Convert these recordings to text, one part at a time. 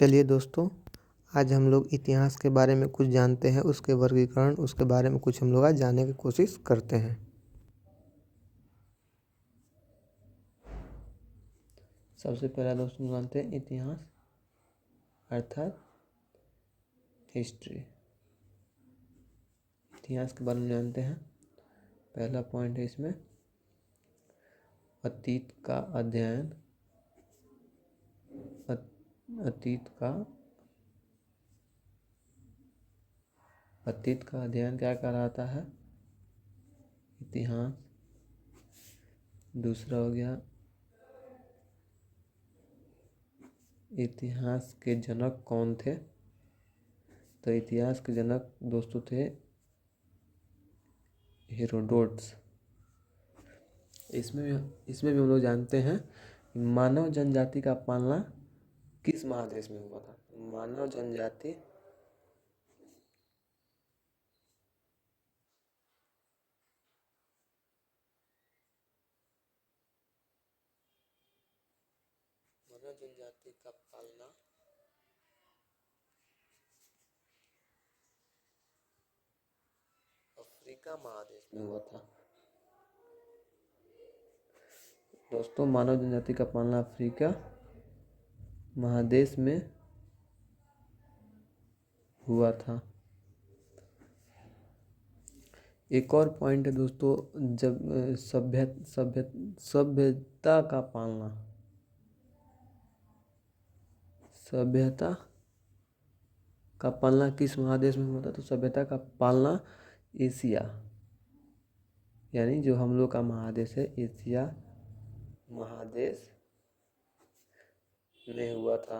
चलिए दोस्तों, आज हम लोग इतिहास के बारे में कुछ जानते हैं। उसके वर्गीकरण, उसके बारे में कुछ हम लोग आज जानने की कोशिश करते हैं। सबसे पहला दोस्तों जानते हैं इतिहास अर्थात हिस्ट्री। इतिहास के बारे में जानते हैं। पहला पॉइंट है इसमें अतीत का अध्ययन। अतीत का अध्ययन क्या कहलाता है? इतिहास। दूसरा हो गया इतिहास के जनक कौन थे? तो इतिहास के जनक दोस्तों थे हेरोडोट्स। इसमें भी हम लोग जानते हैं मानव जनजाति का पालना किस महादेश में हुआ था। मानव जनजाति का पालना अफ्रीका महादेश में हुआ था। दोस्तों, मानव जनजाति का पालना अफ्रीका महादेश में हुआ था। एक और पॉइंट है दोस्तों, जब सभ्यता का पालना, सभ्यता का पालना किस महादेश में हुआ था? तो सभ्यता का पालना एशिया, यानी जो हम लोग का महादेश है एशिया महादेश में हुआ था।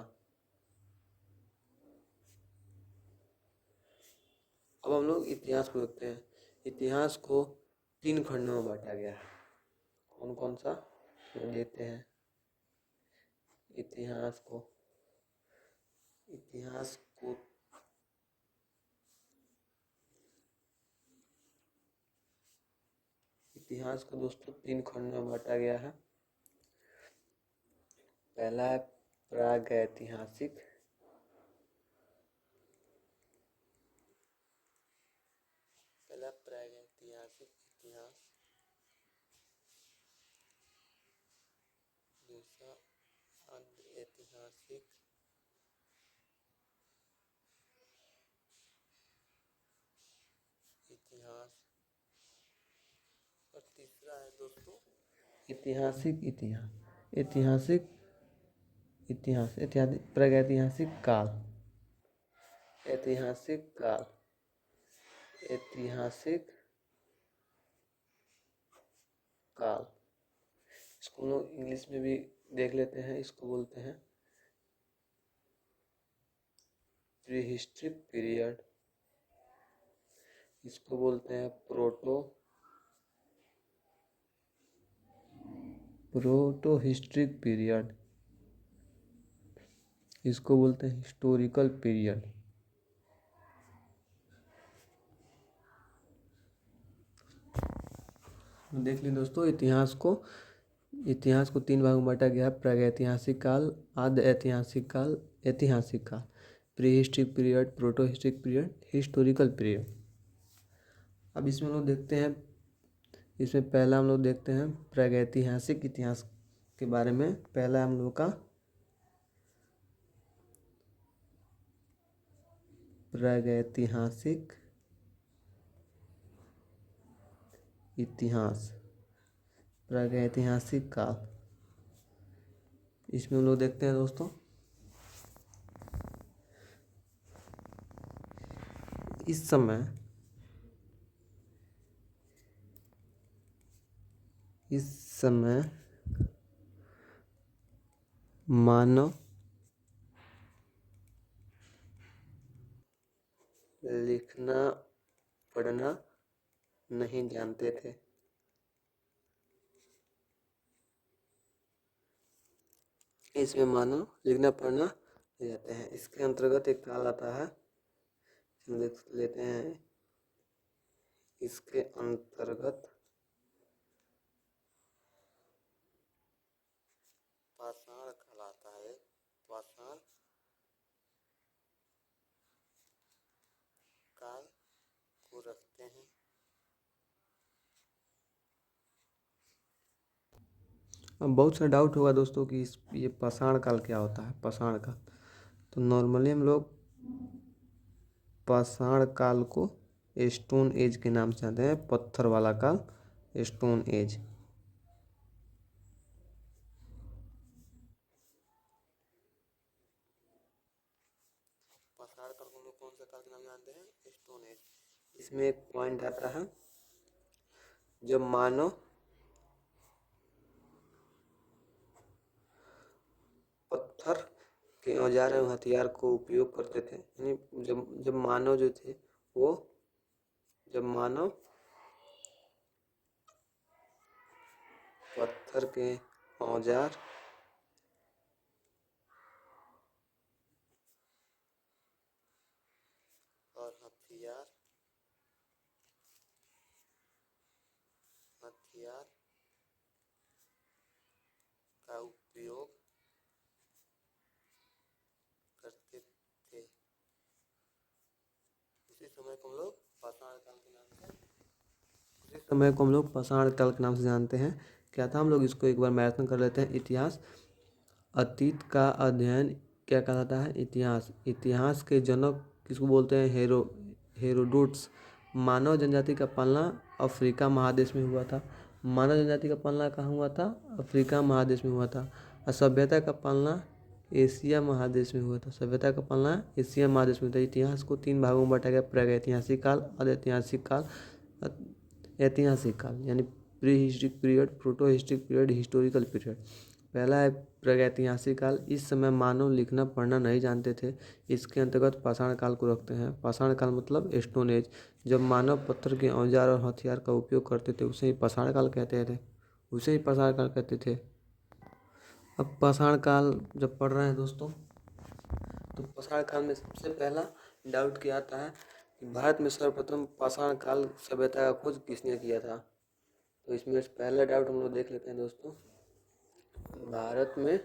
अब हम लोग इतिहास को देखते हैं। इतिहास को 3 खंडों में बांटा गया है। कौन कौन सा देखते हैं? इतिहास को दोस्तों 3 खंड में बांटा गया है। पहला है प्रागैतिहासिक, इतिहास। दूसरा ऐतिहासिक इतिहास और तीसरा है दोस्तों प्रागैतिहासिक काल। इसको लोग इंग्लिश में भी देख लेते हैं। इसको बोलते हैं प्रीहिस्ट्रिक पीरियड। इसको बोलते हैं प्रोटो हिस्ट्रिक पीरियड। इसको बोलते हैं हिस्टोरिकल पीरियड। देख लें दोस्तों, इतिहास को 3 भाग में बांटा गया है। प्रागैतिहासिक काल, आद्य ऐतिहासिक काल, ऐतिहासिक काल, pre historic period, proto historic period, historical period. अब इसमें हम लोग देखते हैं, इसमें पहला हम लोग देखते हैं प्रागैतिहासिक इतिहास के बारे में। पहला हम लोग का प्रागैतिहासिक इतिहास, प्रागैतिहासिक काल। इसमें हम लोग देखते हैं दोस्तों, इस समय मानव लिखना पढ़ना नहीं जानते थे। इसमें मानव लिखना पढ़ना नहीं जानते हैं। इसके अंतर्गत एक काल आता है, देख लेते हैं। इसके अंतर्गत पाषाण काल आता है। पाषाण रखते हैं। अब बहुत सा डाउट होगा दोस्तों कि ये पाषाण काल क्या होता है, पाषाण काल। तो नॉर्मली हम लोग पाषाण काल को स्टोन एज के नाम से जानते हैं, पत्थर वाला काल, स्टोन एज। पाषाण काल को हम लोग कौन सा काल के नाम जानते हैं, स्टोन एज। इसमें एक पॉइंट आता है, जब मानव पत्थर के औजार एवं हथियार को उपयोग करते थे, यानी जब मानव जो थे वो, जब मानव पत्थर के औजार और हथियार का उपयोग करते थे, उसी समय को हम लोग पाषाण काल के नाम से जानते हैं। क्या था, हम लोग इसको एक बार मैराथन कर लेते हैं। इतिहास, अतीत का अध्ययन क्या कहलाता है, इतिहास। इतिहास के जनक किसको बोलते हैं, हेरोडोटस। मानव जनजाति का पालना अफ्रीका महादेश में हुआ था। मानव जनजाति का पालना कहाँ हुआ था, अफ्रीका महादेश में हुआ था। और सभ्यता का पालना एशिया महादेश में हुआ था। सभ्यता का पालना एशिया महादेश में था। इतिहास को 3 भागों में बांटा गया, प्रागैतिहासिक काल, अधैतिहासिक काल, ऐतिहासिक काल, यानी pre historic period, proto historic period, historical period. पहला है प्रागैतिहासिक काल। इस समय मानव लिखना पढ़ना नहीं जानते थे। इसके अंतर्गत पाषाण काल को रखते हैं। पाषाण काल मतलब स्टोन एज। जब मानव पत्थर के औजार और हथियार का उपयोग करते थे उसे ही पाषाण काल कहते थे, उसे ही पाषाण काल कहते थे। अब पाषाण काल जब पढ़ रहे हैं दोस्तों, तो पाषाण काल में सबसे पहला डाउट क्या आता है कि भारत में सर्वप्रथम पाषाण काल सभ्यता का खोज किसने किया था। तो इसमें पहला डाउट हम लोग देख लेते हैं दोस्तों। भारत में,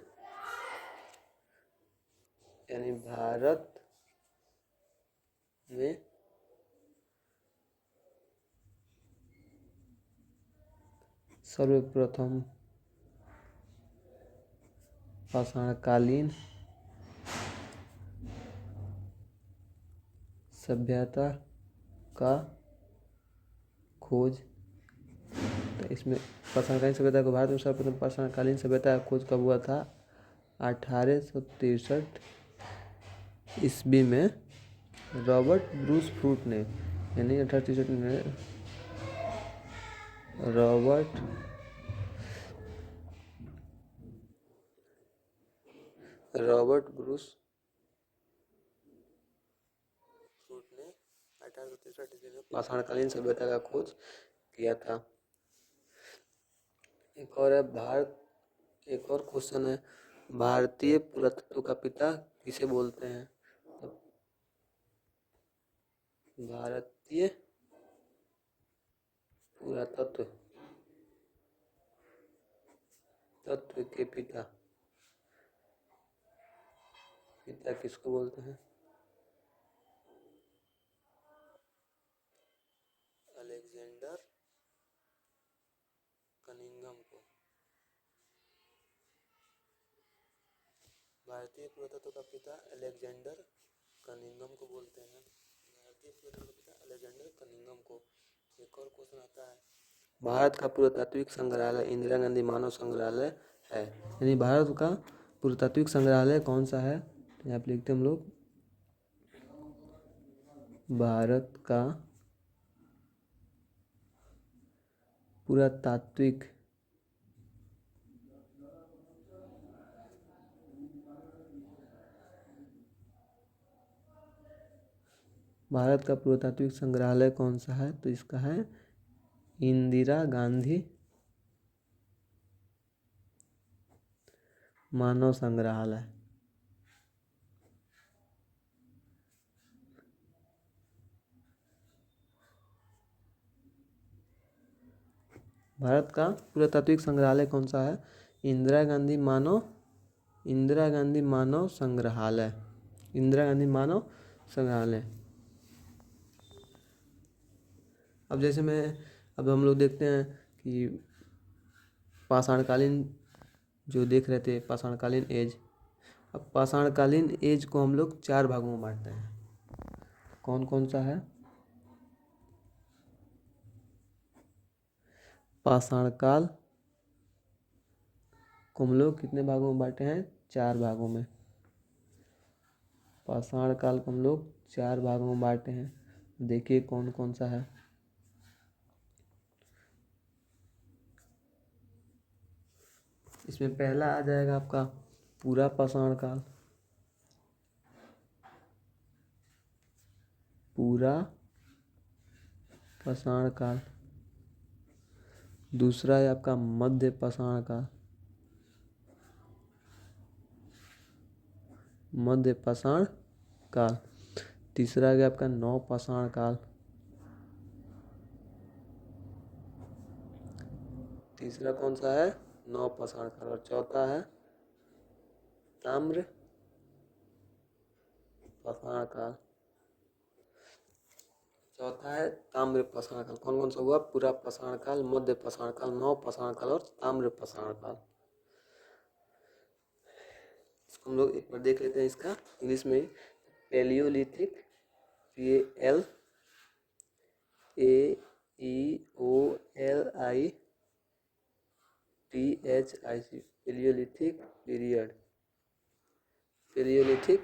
यानी भारत में सर्वप्रथम पाषाणकालीन सभ्यता का खोज, तो इसमें पाषाणकालीन सभ्यता को, भारत में सर्वप्रथम पाषाणकालीन सभ्यता का खोज कब हुआ था, 1863 ईस्वी में रॉबर्ट ब्रूस फ्रूट ने, यानी 1863 में रॉबर्ट ब्रूस फ्रूट ने 1863 ईस्वी में पाषाणकालीन सभ्यता का खोज किया था। एक और क्वेश्चन है, भारतीय पुरातत्व का पिता किसे बोलते हैं। भारतीय पुरातत्व के पिता किसको बोलते हैं, अलेक्जेंडर कनिंघम को। भारतीय पुरातत्व का पिता अलेक्जेंडर कनिंघम को बोलते हैं। भारतीय पुरातत्व का पिता अलेक्जेंडर कनिंघम को। एक और क्वेश्चन आता है, भारत का पुरातात्विक संग्रहालय इंदिरा गांधी मानव संग्रहालय है, यानी भारत का पुरातात्विक संग्रहालय कौन सा है। यहाँ पे लिखते हैं हम लोग, भारत का पुरातात्विक संग्रहालय कौन सा है, तो इसका है इंदिरा गांधी मानव संग्रहालय। भारत का पुरातात्विक संग्रहालय कौन सा है, इंदिरा गांधी मानव संग्रहालय। इंदिरा गांधी मानव संग्रहालय। अब जैसे अब हम लोग देखते हैं कि पाषाणकालीन जो देख रहे थे, पाषाणकालीन एज। अब पाषाणकालीन एज को हम लोग 4 भागों में बांटते हैं। कौन कौन सा है? पाषाणकाल को हम लोग कितने भागों में बांटे हैं? 4 भागों में। पाषाणकाल को हम लोग 4 भागों में बांटे हैं। देखिए कौन कौन सा है। इसमें पहला आ जाएगा आपका पूरा पाषाणकाल। पूरा पाषाणकाल। दूसरा है आपका मध्य पाषाणकाल। मध्य पाषाणकाल। तीसरा आ गया आपका नवपाषाणकाल। तीसरा कौन सा है? नवपाषाणकाल। और चौथा है ताम्र पाषाणकाल। चौथा है ताम्र पाषाणकाल। कौन कौन सा हुआ? पूरा पाषाणकाल, मध्य पाषाणकाल, नवपाषाणकाल और ताम्र पाषाणकाल। इसको हम लोग एक बार देख लेते हैं। इसका इंग्लिश में Palaeolithic, PAEOLITHIC, Palaeolithic period. Palaeolithic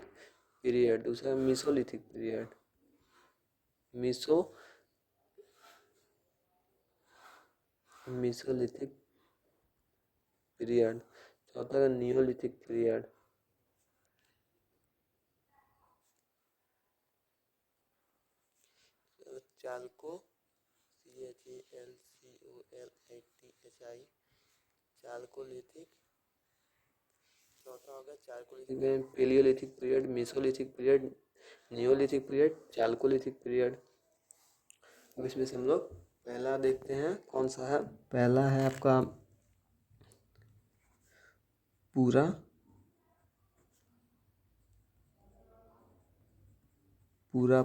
period. दूसरा मीसोलिथिक पीरियड। Mesolithic period. चौथा नियोलिथिक पीरियड। चालको CHALCOLITHI, Chalcolithic. चौथा हो गया Chalcolithic, Palaeolithic period, Mesolithic period, Neolithic period, Chalcolithic period. अब इसमें से हम लोग पहला देखते हैं कौन सा है। पहला है आपका पूरा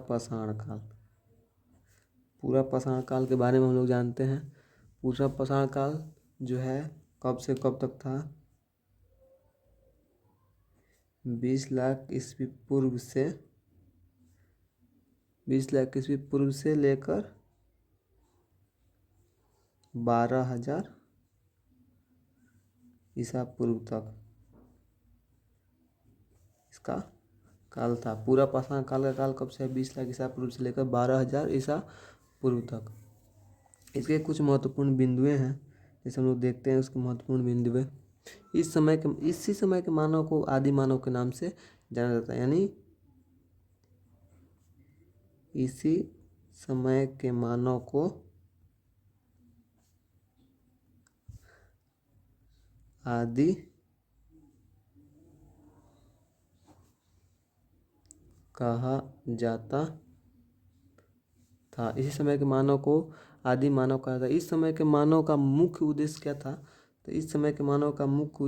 पाषाणकाल। पूरा पाषाणकाल के बारे में हम लोग जानते हैं। पूरा पाषाणकाल जो है कब से कब तक था? 20 लाख ईस्वी पूर्व से 20 लाख ईस्वी पूर्व से लेकर 12,000 ईसा पूर्व तक इसका काल था। पूरा पाषाण काल का काल कब से? 20 लाख ईसा पूर्व से लेकर 12,000 ईसा पूर्व तक। इसके कुछ महत्वपूर्ण बिंदुएं हैं, जैसे हम लोग देखते हैं उसके महत्वपूर्ण बिंदुएं। इसी समय के मानव को आदि मानव के नाम से जाना जाता है। यानी इसी समय के मानव को आदि कहा जाता था। इसी समय के मानव को आदि मानव कहा था। इस समय के मानव का मुख्य उद्देश्य क्या था? तो इस समय के मानव का मुख्य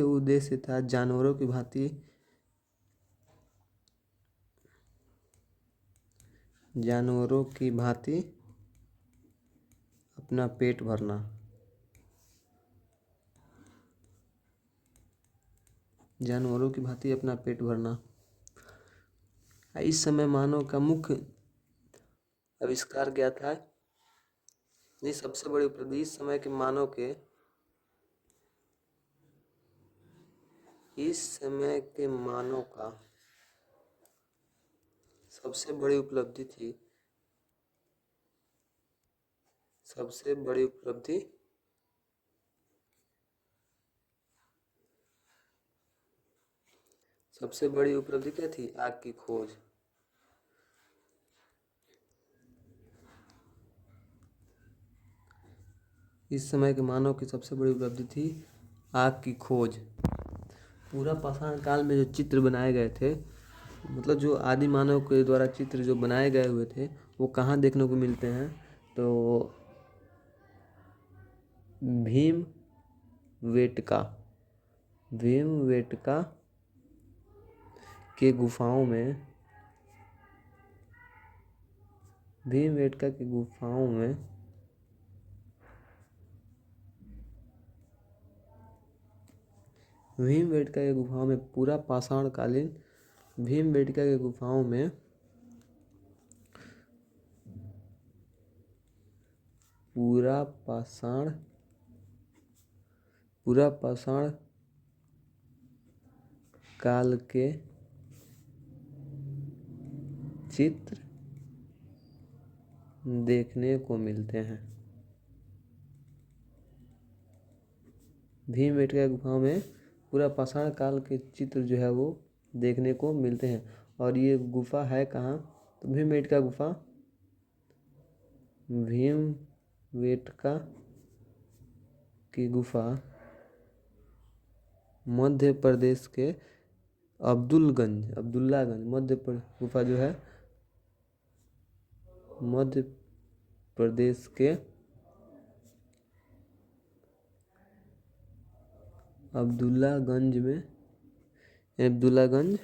उद्देश्य था जानवरों की भांति अपना पेट भरना। जानवरों की भांति अपना पेट भरना। इस समय मानव का मुख्य आविष्कार क्या था? ये सबसे बड़ी उपलब्धि इस समय के मानव का सबसे बड़ी उपलब्धि थी। सबसे बड़ी उपलब्धि क्या थी? आग की खोज। इस समय के मानव की सबसे बड़ी उपलब्धि थी आग की खोज। पूरा पाषाण काल में जो चित्र बनाए गए थे, मतलब जो आदि मानव के द्वारा चित्र जो बनाए गए हुए थे, वो कहाँ देखने को मिलते हैं? तो भीमवेटका के गुफाओं में भीमबेटका की गुफाओं में भीमबेटका की गुफाओं में पूरा पाषाणकालीन भीमबेटका की गुफाओं में पूरा पाषाण काल के चित्र देखने को मिलते हैं। भीमबेटका गुफाओं में पूरा पाषाण काल के चित्र जो है वो देखने को मिलते हैं। और ये गुफा है कहाँ? तो भीमबेटका गुफा भीमबेटका की गुफा मध्य प्रदेश के अब्दुल्लागंज गुफा जो है मध्य प्रदेश के अब्दुल्लागंज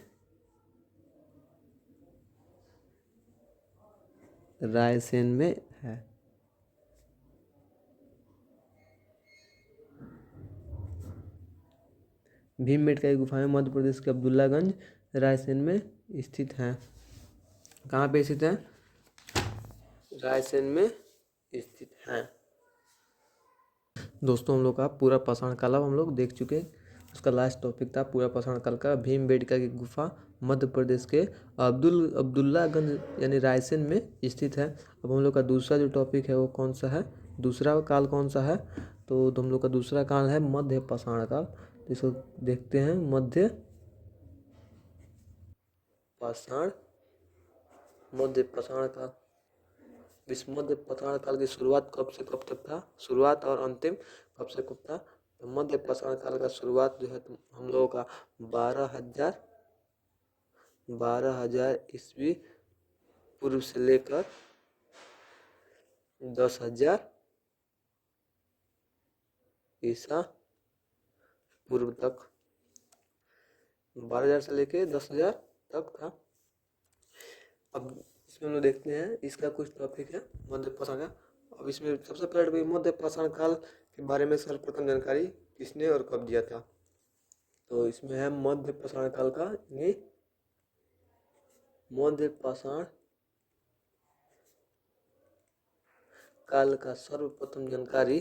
रायसेन में है। भीमबेटका की गुफाएं मध्य प्रदेश के अब्दुल्लागंज रायसेन में स्थित हैं। कहाँ पे स्थित है? रायसेन में स्थित हैं। दोस्तों हम लोग का पूरा पाषाण काल हम लोग देख चुके हैं। उसका लास्ट टॉपिक था पूरा पाषाण काल का भीमबेटका की गुफा मध्य प्रदेश के अब्दुल्लागंज यानी रायसेन में स्थित है। अब हम लोग का दूसरा जो टॉपिक है वो कौन सा है? दूसरा काल कौन सा है? तो हम लोग का दूसरा काल है मध्य पाषाण काल। इसको देखते हैं। मध्य पाषाण काल। इस मध्य पाषाण काल की शुरुआत कब से कब तक था? शुरुआत और अंतिम कब से कब था? तो मध्य पाषाण काल का शुरुआत जो है तो हम लोगों का 12,000 ईस्वी पूर्व से लेकर 10,000 ईसा पूर्व तक 12,000 से लेकर 10,000 तक था। अब इसमें हम लोग देखते हैं इसका कुछ टॉपिक है मध्य पाषाण का। अब इसमें सबसे पहले मध्य पाषाण काल के बारे में सर्वप्रथम जानकारी किसने और कब दिया था? तो इसमें है मध्य पाषाण काल का मध्य पाषाण काल का सर्वप्रथम जानकारी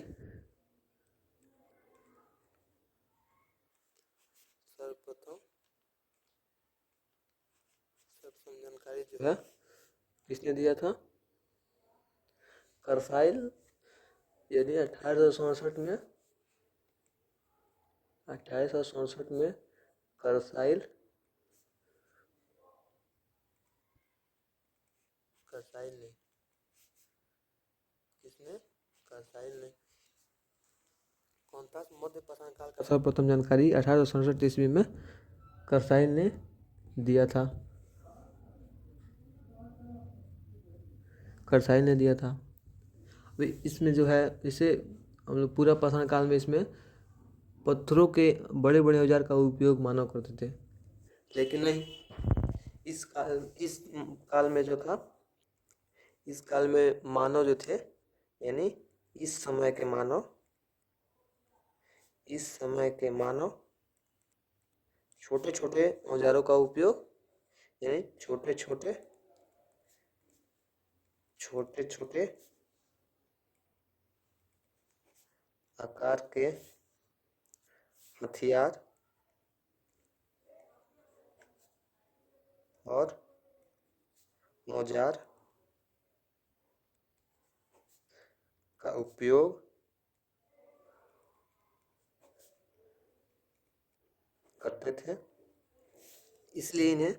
जो है किसने दिया था? करसाइल यानी 1867 में करसाइल ने किसने? करसाइल ने कौन था? मध्य पाषाण काल का सर्वप्रथम जानकारी 1867 ईस्वी में करसाइल ने दिया था। इसमें जो है इसे हम लोग पूरा पाषाण काल में इसमें पत्थरों के बड़े बड़े औजार का उपयोग मानव करते थे। लेकिन नहीं, इस काल में जो था, इस काल में मानव जो थे यानी इस समय के मानव छोटे छोटे औजारों का उपयोग यानी छोटे छोटे आकार के हथियार और औजार का उपयोग करते थे। इसलिए इन्हें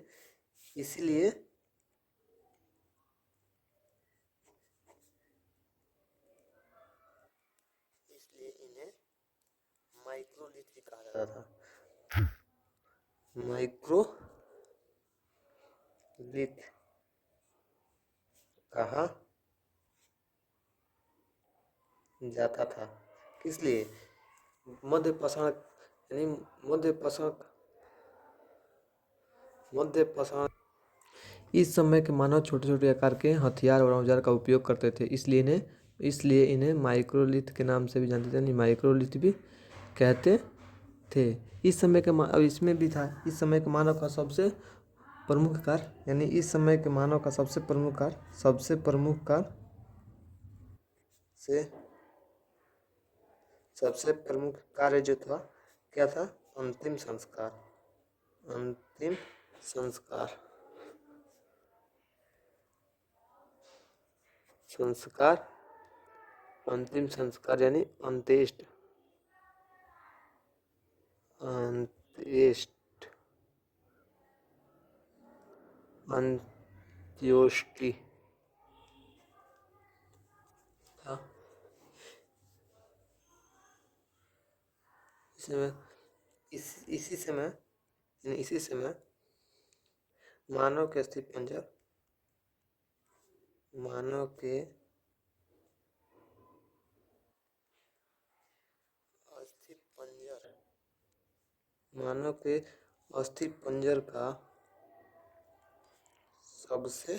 माइक्रोलिथ भी कहा जाता था। माइक्रोलिथ कहा जाता था। किस लिए? मध्य पाषाण मध्य पाषाण। इस समय के मानव छोटे छोटे आकार के हथियार और औजार का उपयोग करते थे, इसलिए इन्हें माइक्रोलिथ के नाम से भी जानते थे, यानी माइक्रोलिथ भी कहते थे। इस समय के अब इसमें भी था, इस समय के मानव का सबसे प्रमुख कार्य, यानी इस समय के मानव का सबसे प्रमुख कार्य सबसे प्रमुख कार्य जो था क्या था? अंतिम संस्कार। अंतिम संस्कार अंतिम संस्कार यानी अंत्येष्ट अंत्योष्टि था। इसी समय मानव के अस्थिपंजर मानव के अस्थिपंजर का सबसे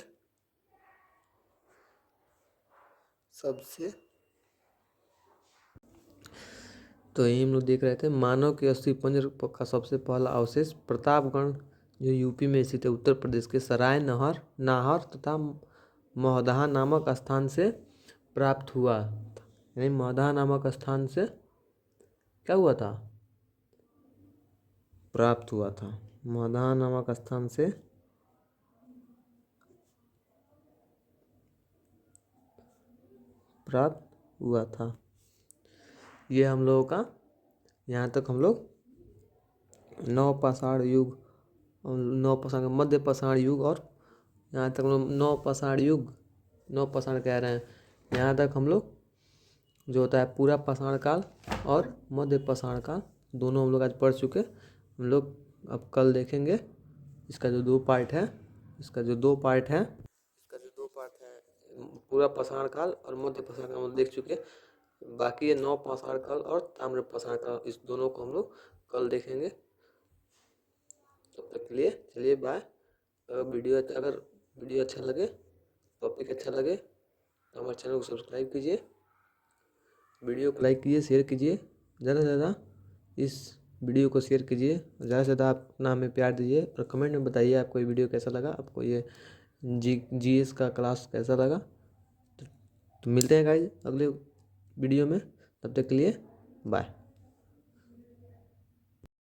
तो यही हम लोग देख रहे थे, मानव के अस्थिपंजर का सबसे पहला अवशेष प्रतापगढ़ जो यूपी में स्थित है, उत्तर प्रदेश के सराय नाहर तथा महदहा नामक स्थान से प्राप्त हुआ। यानी महदहा नामक स्थान से क्या हुआ था? प्राप्त हुआ था। महदहा नामक स्थान से प्राप्त हुआ था। ये हम लोगों का, यहाँ तक हम लोग नवपाषाण युग, मध्य पाषाण युग, और यहाँ तक हम लोग नवपाषाण कह रहे हैं, यहाँ तक हम लोग जो होता है पूरा पाषाण काल और मध्य पाषाण काल दोनों हम लोग आज पढ़ चुके। हम लोग अब कल देखेंगे इसका जो दो पार्ट है पूरा पाषाण काल और मध्य पाषाण काल हम लोग देख चुके। बाकी ये नव पाषाण काल और ताम्र पाषाण काल, इस दोनों को हम लोग कल देखेंगे। तब तक के लिए चलिए बाय। अगर वीडियो अच्छा लगे, टॉपिक अच्छा लगे तो हमारे चैनल को सब्सक्राइब कीजिए, वीडियो को लाइक कीजिए, शेयर कीजिए, ज़्यादा से ज़्यादा इस वीडियो को शेयर कीजिए, ज़्यादा से ज़्यादा आप अपना हमें प्यार दीजिए और कमेंट में बताइए आपको ये वीडियो कैसा लगा, आपको ये जीएस का क्लास कैसा लगा। तो मिलते हैं गाइस अगले वीडियो में, तब तक के लिए बाय।